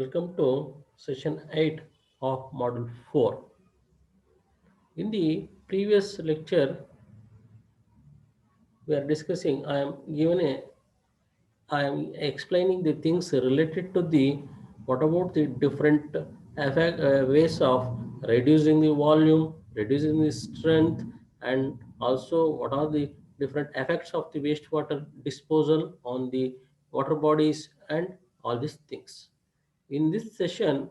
Welcome to session 8 of module 4. In the previous lecture, we are discussing, I am explaining the things related to the what about the different ways of reducing the volume, reducing the strength, and also what are the different effects of the wastewater disposal on the water bodies and all these things. In this session,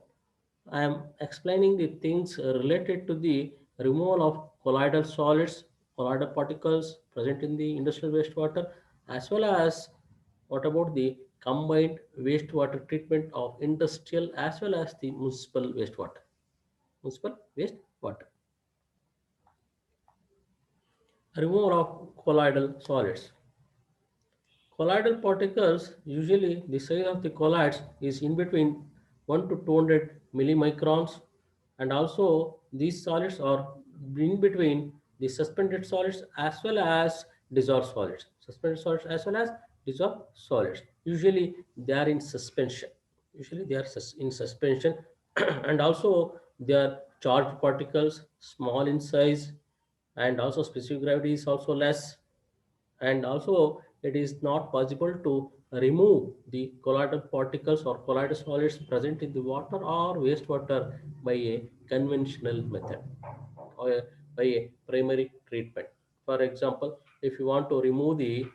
I am explaining the things related to the removal of colloidal solids, colloidal particles present in the industrial wastewater, as well as what about the combined wastewater treatment of industrial as well as the municipal wastewater. Municipal wastewater. Removal of colloidal solids. Colloidal particles, usually the size of the colloids is in between 1 to 200 millimicrons, and also these solids are in between the suspended solids as well as dissolved solids. Suspended solids as well as dissolved solids. Usually they are in suspension. Usually they are in suspension and also they are charged particles, small in size, and also specific gravity is also less, and also it is not possible to remove the colloidal particles or colloidal solids present in the water or wastewater by a conventional method or by a primary treatment. For example, if you want to remove the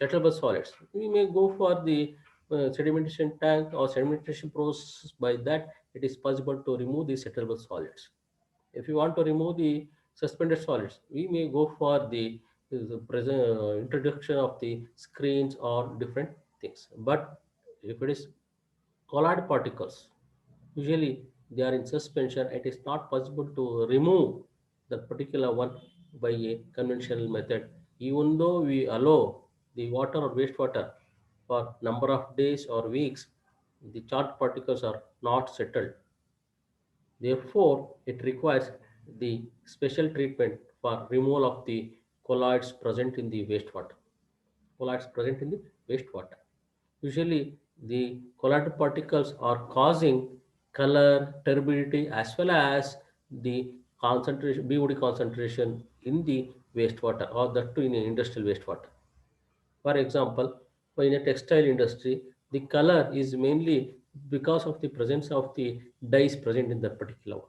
settleable solids, we may go for the sedimentation tank or sedimentation process. By that it is possible to remove the settleable solids. If you want to remove the suspended solids, we may go for the present introduction of the screens or different things. But if it is colloid particles, usually they are in suspension. It is not possible to remove that particular one by a conventional method. Even though we allow the water or wastewater for number of days or weeks, the charged particles are not settled. Therefore, it requires the special treatment for removal of the colloids present in the wastewater. Colloids present in the wastewater. Usually, the colloidal particles are causing color, turbidity, as well as the concentration, BOD concentration in the wastewater, or that too in an industrial wastewater. For example, in a textile industry, the color is mainly because of the presence of the dyes present in that particular one.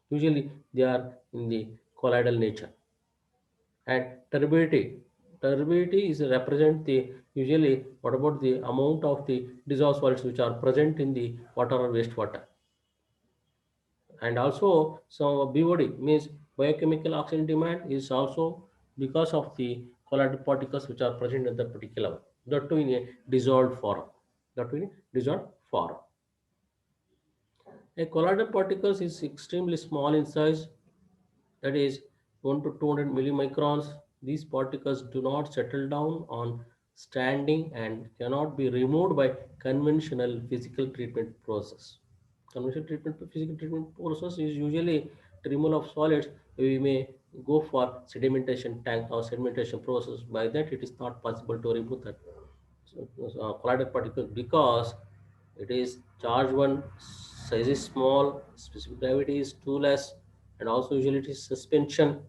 Usually they are in the colloidal nature. And turbidity is represent the usually what about the amount of the dissolved solids which are present in the water or wastewater. And also so BOD means biochemical oxygen demand is also because of the colloidal particles which are present in the particular one. That too in a dissolved form. That too in a dissolved form. A colloidal particles is extremely small in size, that is 1 to 200 millimicrons. These particles do not settle down on standing and cannot be removed by conventional physical treatment process. Conventional treatment physical treatment process is usually removal of solids. We may go for sedimentation tank or sedimentation process. By that, it is not possible to remove that colloidal particle because it is charged one, size is small, specific gravity is too less, and also usually it is suspension.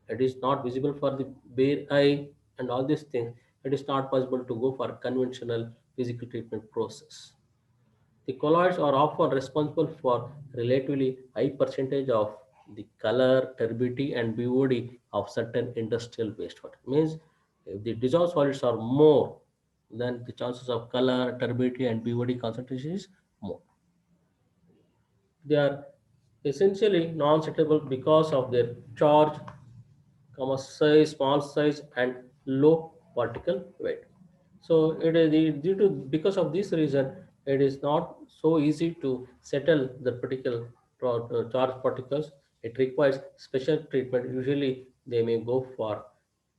It is not visible for the bare eye, and all these things. It is not possible to go for conventional physical treatment process. The colloids are often responsible for relatively high percentage of the color, turbidity, and BOD of certain industrial wastewater. Means if the dissolved solids are more, then the chances of color, turbidity, and BOD concentration is more. They are essentially non-settable because of their charge, size, small size, and low particle weight. So it is due to because of this reason, it is not so easy to settle the particular charged particles. It requires special treatment. Usually, they may go for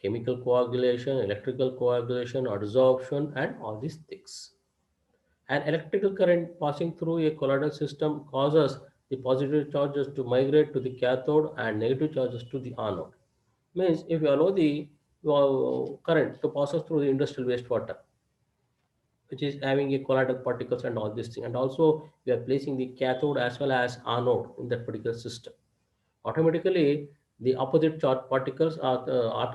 chemical coagulation, electrical coagulation, adsorption, and all these things. An electrical current passing through a colloidal system causes the positive charges to migrate to the cathode and negative charges to the anode. Means if you allow the current to pass through the industrial wastewater, which is having a colloidal particles and all this thing. And also we are placing the cathode as well as anode in that particular system. Automatically, the opposite charge particles are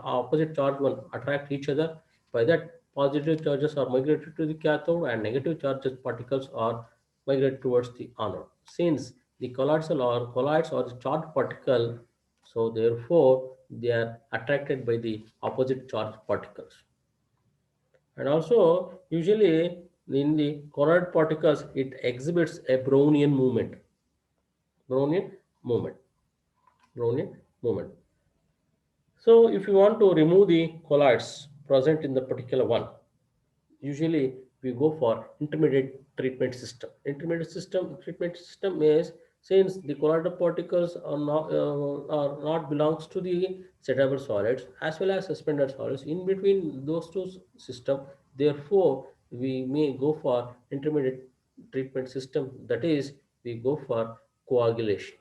opposite charge one attract each other. By that, positive charges are migrated to the cathode and negative charges particles are migrated towards the anode. Since the colloids or the charged particle, so therefore they are attracted by the opposite charge particles. And also, usually in the colloid particles, it exhibits a Brownian movement. Brownian movement. Brownian movement. So, if you want to remove the colloids present in the particular one, usually we go for intermediate treatment system. Intermediate system treatment system is, since the colloidal particles are not belongs to the soluble solids as well as suspended solids. In between those two system, therefore we may go for intermediate treatment system. That is, we go for coagulation.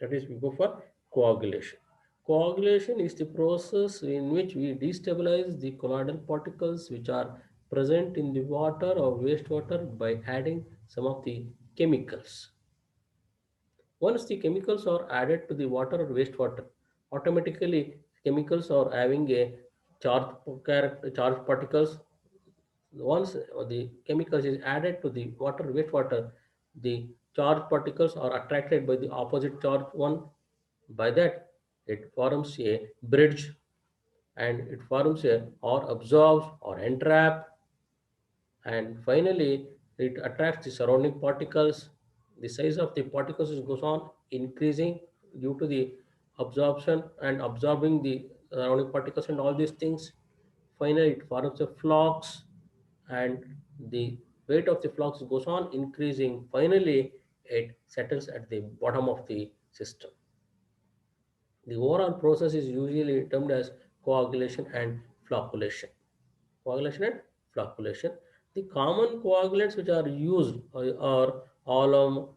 That is, we go for coagulation. Coagulation is the process in which we destabilize the colloidal particles which are present in the water or wastewater by adding some of the chemicals. Once the chemicals are added to the water or wastewater, automatically chemicals are having a charged particles. Once the chemicals is added to the water wastewater, the charged particles are attracted by the opposite charge one. By that, it forms a bridge and it forms a or absorbs or entrap, and finally it attracts the surrounding particles. The size of the particles goes on increasing due to the absorption and absorbing the surrounding particles and all these things. Finally, it forms a flux and the weight of the flux goes on increasing. Finally, it settles at the bottom of the system. The overall process is usually termed as coagulation and flocculation. Coagulation and flocculation. The common coagulants which are used are alum,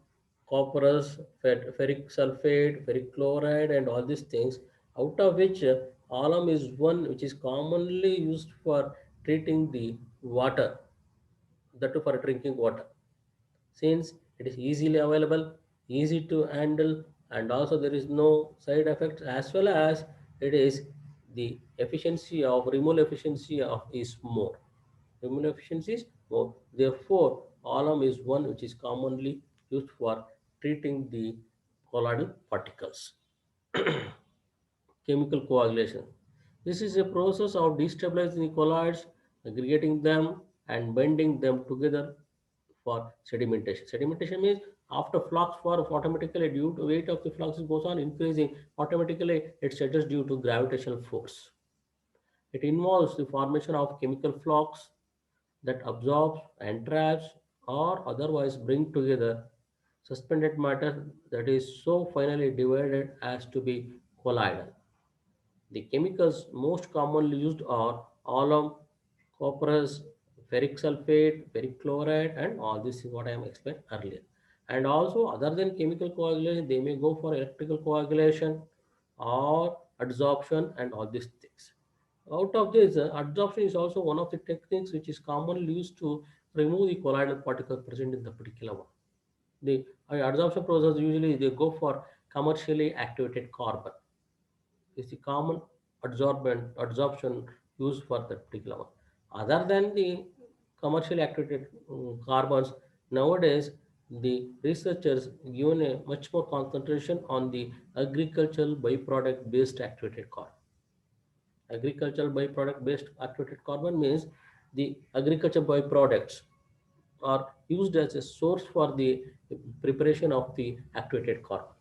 copperous, ferric sulfate, ferric chloride, and all these things. Out of which alum is one which is commonly used for treating the water, that too for drinking water, since it is easily available, easy to handle, and also there is no side effects, as well as it is the efficiency of removal efficiency of is more. Removal efficiency is more. Therefore, alum is one which is commonly used for treating the colloidal particles. Chemical coagulation. This is a process of destabilizing the colloids, aggregating them, and binding them together for sedimentation. Sedimentation means after flux forms automatically due to weight of the flux goes on increasing, automatically it settles due to gravitational force. It involves the formation of chemical flux that absorbs, entraps, or otherwise bring together suspended matter that is so finally divided as to be colloidal. The chemicals most commonly used are alum, copperous, ferric sulfate, ferric chloride, and all this is what I am explained earlier. And also, other than chemical coagulation, they may go for electrical coagulation or adsorption and all these things. Out of this, adsorption is also one of the techniques which is commonly used to remove the colloidal particles present in the particular one. The adsorption process usually they go for commercially activated carbon is the common adsorption used for that particular one. Other than the commercially activated carbons, nowadays the researchers given a much more concentration on the agricultural byproduct based activated carbon. Agricultural byproduct based activated carbon means the agriculture byproducts are used as a source for the preparation of the activated carbon.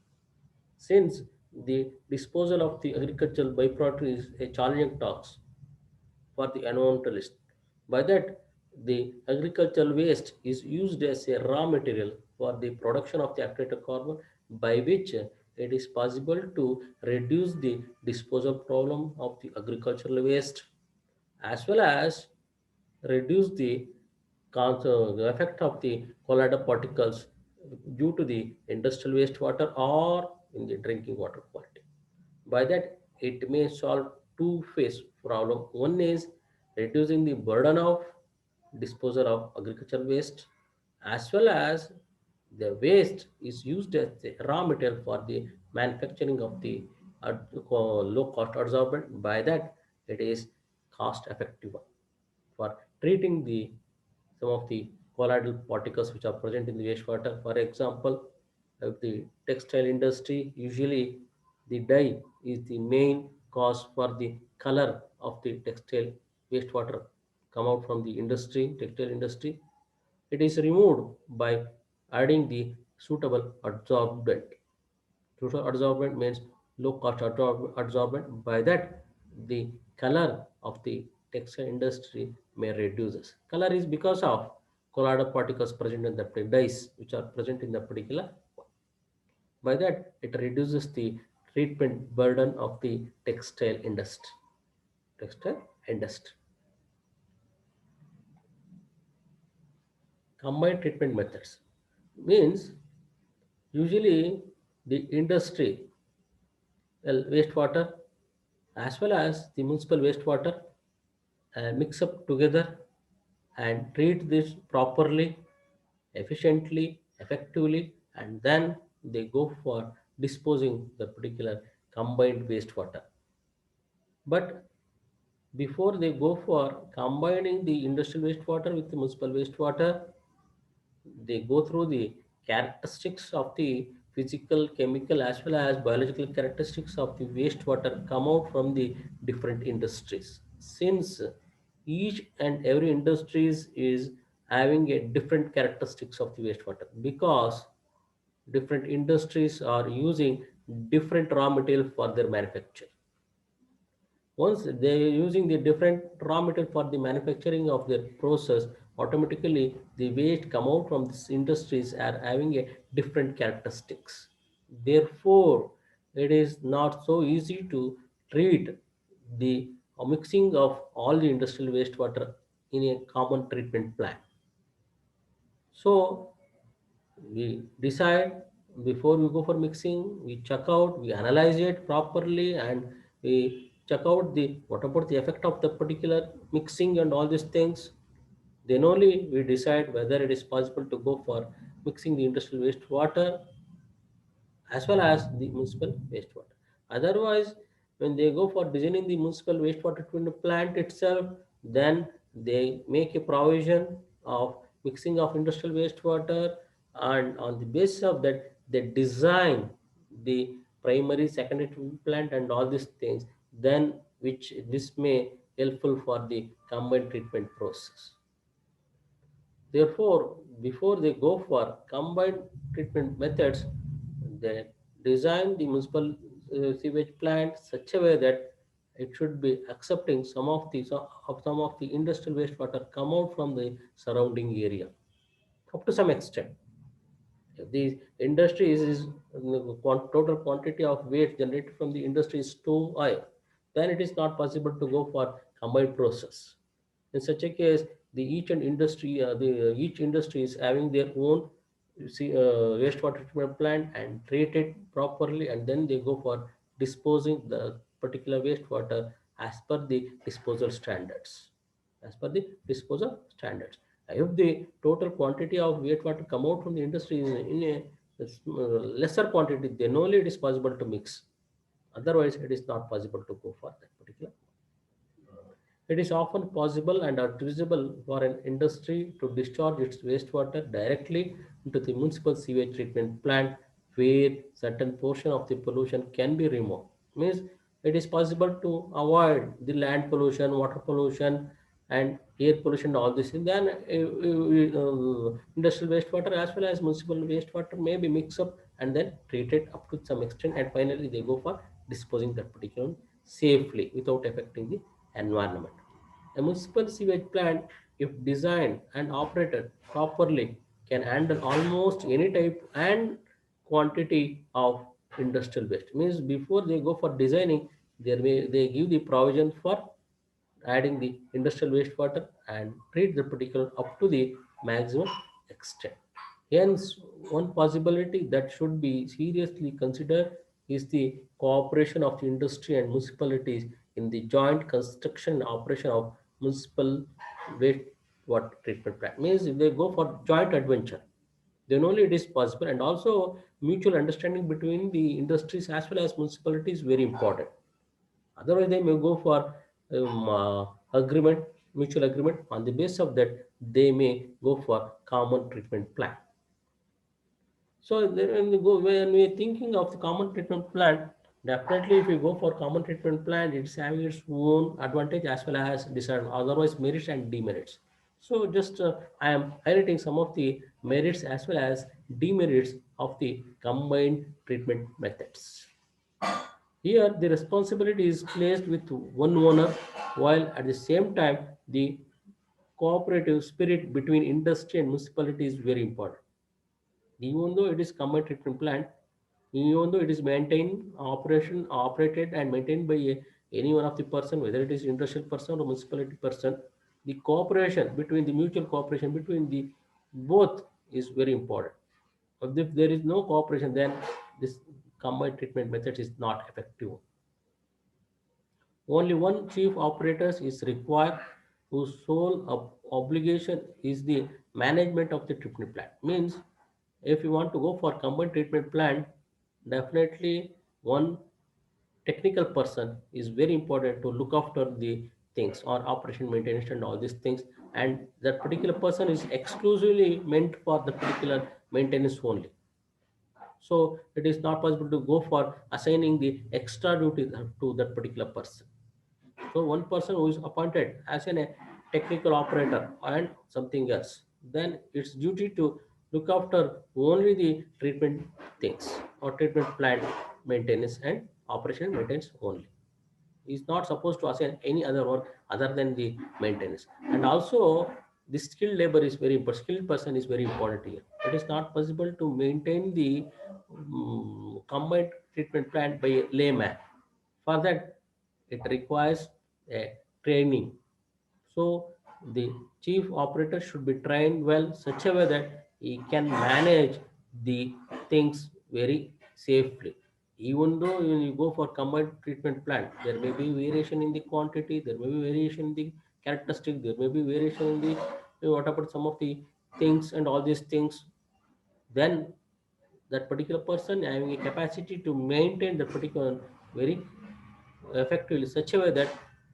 Since the disposal of the agricultural byproduct is a challenging task for the environmentalist, by that the agricultural waste is used as a raw material for the production of the activated carbon, by which it is possible to reduce the disposal problem of the agricultural waste as well as reduce the effect of the colloidal particles due to the industrial wastewater or in the drinking water quality. By that, it may solve two phase problem. One is reducing the burden of disposal of agricultural waste, as well as the waste is used as the raw material for the manufacturing of the low cost adsorbent. By that, it is cost effective for treating the some of the colloidal particles which are present in the wastewater. For example, of the textile industry, usually the dye is the main cause for the color of the textile wastewater come out from the industry, textile industry. It is removed by adding the suitable adsorbent. Suitable adsorbent means low cost adsorbent. By that, the color of the textile industry may reduces. Color is because of colloidal particles present in the dyes which are present in the particular. By that, it reduces the treatment burden of the textile industry. Textile industry. Combined treatment methods means usually the industry wastewater as well as the municipal wastewater mix up together and treat this properly, efficiently, effectively, and then they go for disposing the particular combined wastewater. But before they go for combining the industrial wastewater with the municipal wastewater, they go through the characteristics of the physical, chemical, as well as biological characteristics of the wastewater come out from the different industries. Since each and every industries is having a different characteristics of the wastewater because different industries are using different raw material for their manufacture. Once they are using the different raw material for the manufacturing of their process, automatically the waste come out from these industries are having a different characteristics. Therefore, it is not so easy to treat the mixing of all the industrial wastewater in a common treatment plant. So we decide before we go for mixing, we check out, we analyze it properly, and we check out the what about the effect of the particular mixing and all these things. Then only we decide whether it is possible to go for mixing the industrial wastewater as well as the municipal wastewater. Otherwise, when they go for designing the municipal wastewater treatment plant itself, then they make a provision of mixing of industrial wastewater, and on the basis of that, they design the primary, secondary treatment plant and all these things. Then, which this may helpful for the combined treatment process. Therefore, before they go for combined treatment methods, they design the municipal sewage plant such a way that it should be accepting some of the industrial wastewater come out from the surrounding area up to some extent. If the industry total quantity of waste generated from the industry is too high, then it is not possible to go for combined process. In such a case, the each industry is having their own wastewater treatment plant and treat it properly, and then they go for disposing the particular wastewater as per the disposal standards. As per the disposal standards. If the total quantity of wastewater come out from the industry is in a lesser quantity, then only it is possible to mix. Otherwise, it is not possible to go for that particular. It is often possible and advisable for an industry to discharge its wastewater directly into the municipal sewage treatment plant where certain portion of the pollution can be removed. Means it is possible to avoid the land pollution, water pollution, and air pollution, all this. And then industrial wastewater as well as municipal wastewater may be mixed up and then treated up to some extent, and finally they go for disposing that particular safely without affecting the environment. A municipal sewage plant, if designed and operated properly, can handle almost any type and quantity of industrial waste. Means before they go for designing, they give the provision for adding the industrial wastewater and treat the particular up to the maximum extent. Hence, one possibility that should be seriously considered is the cooperation of the industry and municipalities in the joint construction and operation of municipal waste wastewater treatment plant. Means if they go for joint adventure, then only it is possible. And also mutual understanding between the industries as well as municipalities is very important. Otherwise, they may go for agreement, mutual agreement. On the basis of that, they may go for common treatment plan. So when we are thinking of the common treatment plan, definitely if you go for common treatment plan, it's having its own advantage as well as disadvantage, otherwise merits and demerits. So just I am highlighting some of the merits as well as demerits of the combined treatment methods. Here, the responsibility is placed with one owner, while at the same time, the cooperative spirit between industry and municipality is very important. Even though it is combined treatment plant, even though it is maintained, operated and maintained by any one of the person, whether it is industrial person or municipality person, the cooperation between the mutual cooperation between the both is very important. If there is no cooperation, then this combined treatment method is not effective. Only one chief operator is required whose sole obligation is the management of the treatment plant. Means if you want to go for combined treatment plant, definitely one technical person is very important to look after the things or operation maintenance and all these things, and that particular person is exclusively meant for the particular maintenance only. So it is not possible to go for assigning the extra duty to that particular person. So one person who is appointed as a technical operator and something else, then it's duty to look after only the treatment things or treatment plant maintenance and operation maintenance only. Is not supposed to assign any other work other than the maintenance. And also the skilled labor is very important. Skilled person is very important here. It is not possible to maintain the combined treatment plant by a layman. For that, it requires a training. So the chief operator should be trained well such a way that he can manage the things very safely. Even though when you go for combined treatment plant, there may be variation in the quantity, there may be variation in the characteristic, there may be variation in the what about some of the things and all these things. Then that particular person having a capacity to maintain the particular very effectively such a way that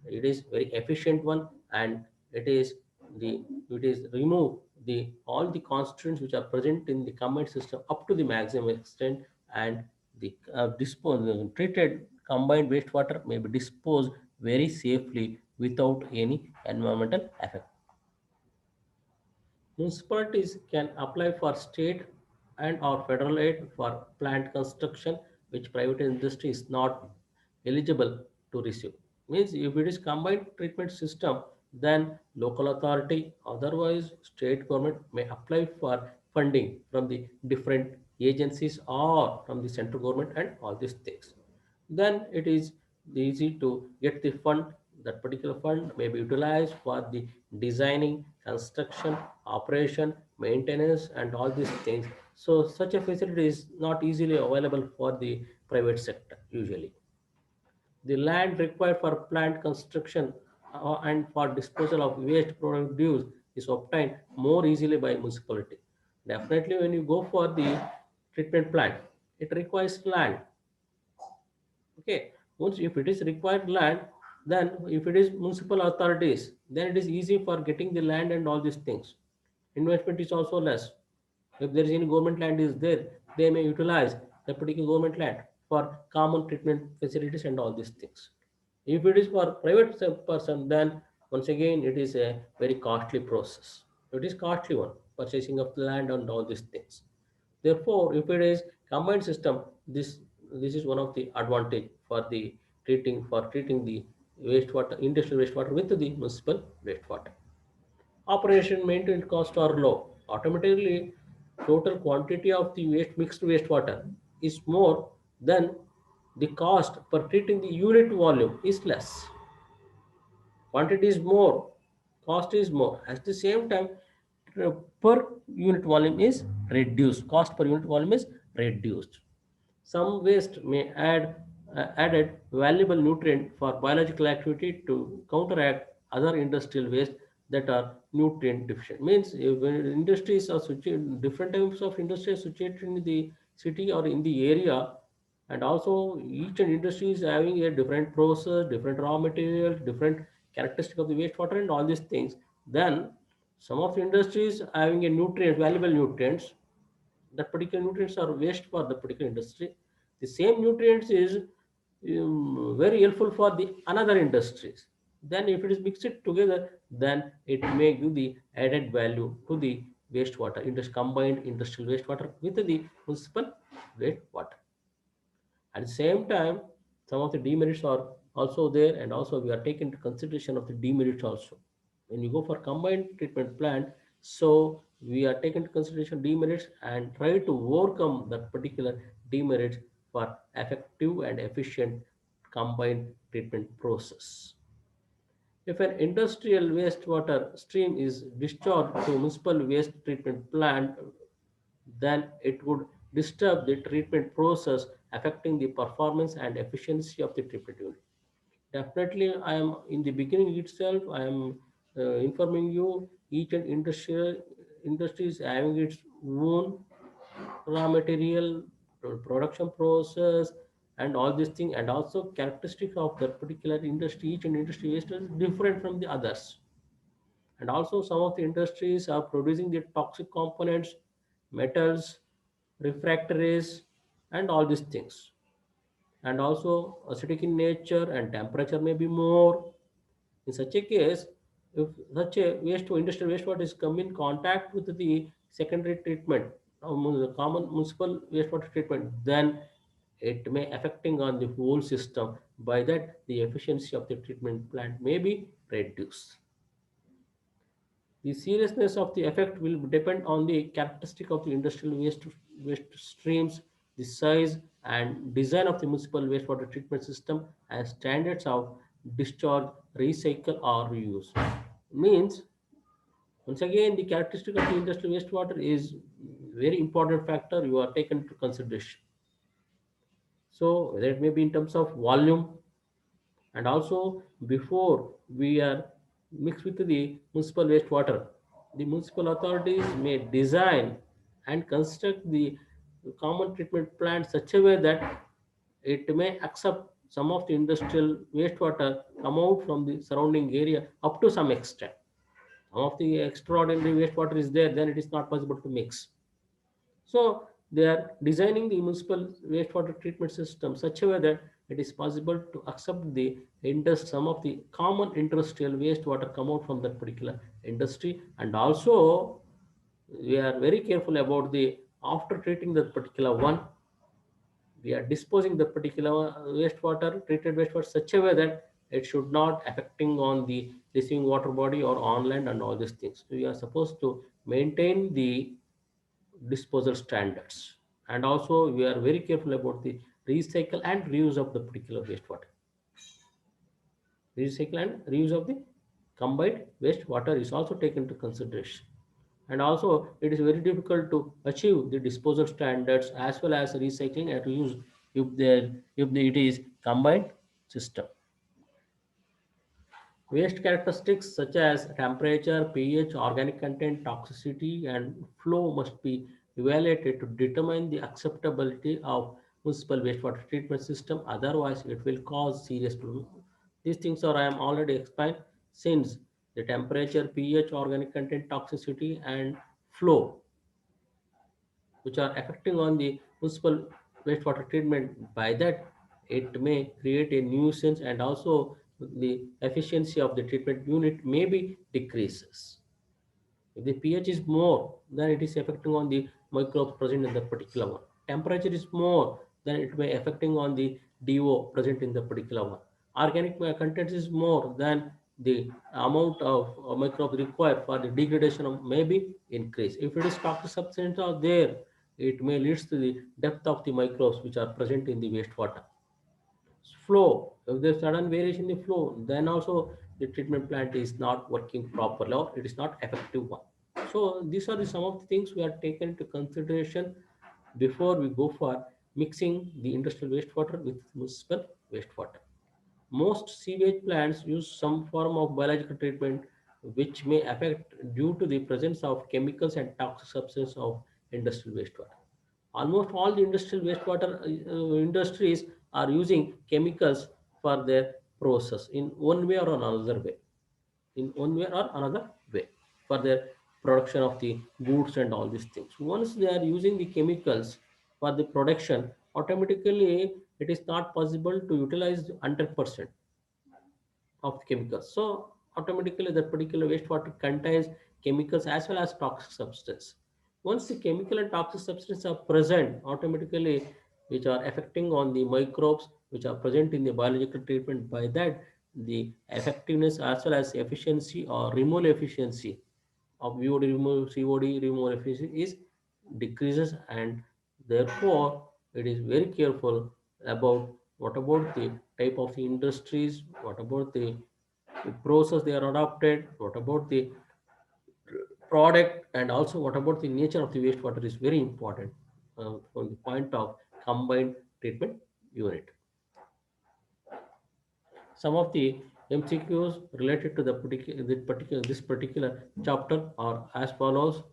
it is very efficient one, and it is the it is remove the all the constraints which are present in the combined system up to the maximum extent, and the treated combined wastewater may be disposed very safely without any environmental effect. Municipalities can apply for state and or federal aid for plant construction, which private industry is not eligible to receive. Means if it is combined treatment system, then local authority, otherwise state government may apply for funding from the different agencies or from the central government and all these things. Then it is easy to get the fund. That particular fund may be utilized for the designing, construction, operation, maintenance and all these things. So such a facility is not easily available for the private sector usually. The land required for plant construction and for disposal of waste produce is obtained more easily by municipality. Definitely when you go for the treatment plant, it requires land. Okay, once if it is required land, then if it is municipal authorities, then it is easy for getting the land and all these things. Investment is also less. If there is any government land is there, they may utilize the particular government land for common treatment facilities and all these things. If it is for private person, then once again it is a very costly process. It is costly one, purchasing of the land and all these things. Therefore, if it is combined system, this is one of the advantage for the treating the wastewater, industrial wastewater with the municipal wastewater. Operation maintenance costs are low. Automatically, total quantity of the mixed wastewater is more than the cost per treating the unit volume is less. Quantity is more, cost is more. At the same time, per unit volume is reduced. Cost per unit volume is reduced. Some waste may added valuable nutrient for biological activity to counteract other industrial waste that are nutrient deficient. Means when industries are situated, different types of industries situated in the city or in the area, and also each and industry is having a different process, different raw materials, different characteristic of the wastewater and all these things. Then some of the industries having a nutrient, valuable nutrients, that particular nutrients are waste for the particular industry. The same nutrients is very helpful for the another industries. Then if it is mixed together, then it may give the added value to the wastewater, combined industrial wastewater with the municipal wastewater. At the same time, some of the demerits are also there, and also we are taking into consideration of the demerits also. When you go for combined treatment plant, so we are taking into consideration demerits and try to overcome that particular demerits for effective and efficient combined treatment process. If an industrial wastewater stream is discharged to municipal waste treatment plant, then it would disturb the treatment process, affecting the performance and efficiency of the treatment unit. Definitely, I am in the beginning itself, I am informing you each and industry is having its own raw material, production process, and all these things, and also characteristic of that particular industry. Each and industry is different from the others, and also some of the industries are producing the toxic components, metals, refractories, and all these things, and also acidic in nature and temperature may be more. In such a case, if such a industrial wastewater is come in contact with the secondary treatment, the common municipal wastewater treatment, then it may affecting on the whole system. By that, the efficiency of the treatment plant may be reduced. The seriousness of the effect will depend on the characteristic of the industrial waste streams, the size and design of the municipal wastewater treatment system, and standards of discharge, recycle, or reuse. Means, once again, the characteristic of the industrial wastewater is very important factor you are taken into consideration. So that may be in terms of volume, and also before we are mixed with the municipal wastewater, the municipal authorities may design and construct the common treatment plant such a way that it may accept some of the industrial wastewater come out from the surrounding area up to some extent. Some of the extraordinary wastewater is there, then it is not possible to mix. So they are designing the municipal wastewater treatment system such a way that it is possible to accept the some of the common industrial wastewater come out from that particular industry, and also we are very careful about the after treating that particular one, we are disposing the particular wastewater treated wastewater such a way that it should not affecting on the receiving water body or on land and all these things. We are supposed to maintain the disposal standards, and also we are very careful about the recycle and reuse of the particular wastewater. Recycle and reuse of the combined wastewater is also taken into consideration, and also it is very difficult to achieve the disposal standards as well as recycling and reuse if it is combined system. Waste characteristics such as temperature, pH, organic content, toxicity, and flow must be evaluated to determine the acceptability of municipal wastewater treatment system. Otherwise, it will cause serious problem. These things are I am already explained, since the temperature, pH, organic content, toxicity, and flow, which are affecting on the municipal wastewater treatment. By that, it may create a nuisance, and also the efficiency of the treatment unit may be decreases. If the pH is more, then it is affecting on the microbes present in the particular one. Temperature is more, then it may affecting on the DO present in the particular one. Organic content is more than the amount of microbes required for the degradation of may be increased. If it is toxic substance are there, it may lead to the depth of the microbes which are present in the wastewater. Flow, if there's sudden variation in the flow, then also the treatment plant is not working properly or it is not effective one. So these are the some of the things we are taken into consideration before we go for mixing the industrial wastewater with municipal wastewater. Most sewage plants use some form of biological treatment which may affect due to the presence of chemicals and toxic substances of industrial wastewater. Almost all the industrial wastewater industries are using chemicals for their process in one way or another way, in one way or another way, for their production of the goods and all these things. Once they are using the chemicals for the production, automatically it is not possible to utilize 100% of chemicals. So automatically that particular wastewater contains chemicals as well as toxic substance. Once the chemical and toxic substances are present, automatically which are affecting on the microbes which are present in the biological treatment, by that the effectiveness as well as efficiency or removal efficiency of VOD removal, COD removal efficiency is decreases, and therefore it is very careful about what about the type of industries, what about the process they are adopted, what about the product, and also what about the nature of the wastewater is very important from the point of combined treatment unit. Some of the MCQs related to this particular chapter are as follows.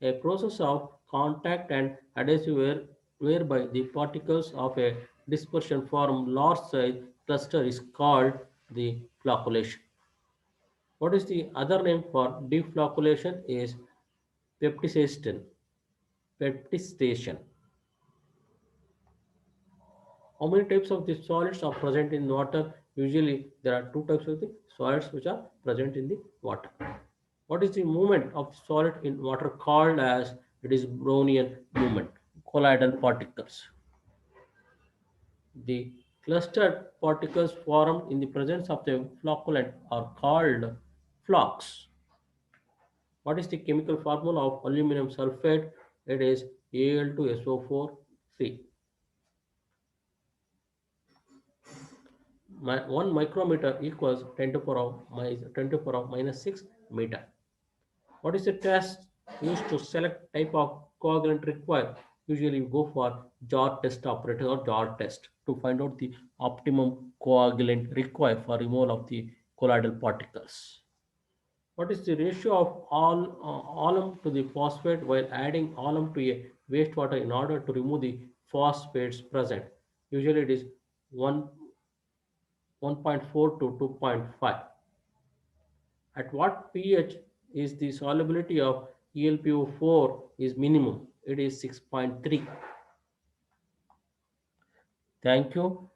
A process of contact and adhesive whereby the particles of a dispersion form large size cluster is called the flocculation. What is the other name for deflocculation is peptization. Peptization. How many types of the solids are present in water? Usually there are two types of the solids which are present in the water. What is the movement of solid in water called as? It is Brownian movement. Colloidal particles. The clustered particles formed in the presence of the flocculant are called flocks. What is the chemical formula of aluminum sulfate? It is Al2SO4 3. 1 micrometer equals 10 to the power of minus 6 meter. What is the test used to select type of coagulant required? Usually you go for jar test operator or jar test to find out the optimum coagulant required for removal of the colloidal particles. What is the ratio of alum to the phosphate while adding alum to a wastewater in order to remove the phosphates present? Usually it is 1 1.4 to 2.5. At what pH is the solubility of ElPO4 is minimum? It is 6.3. Thank you.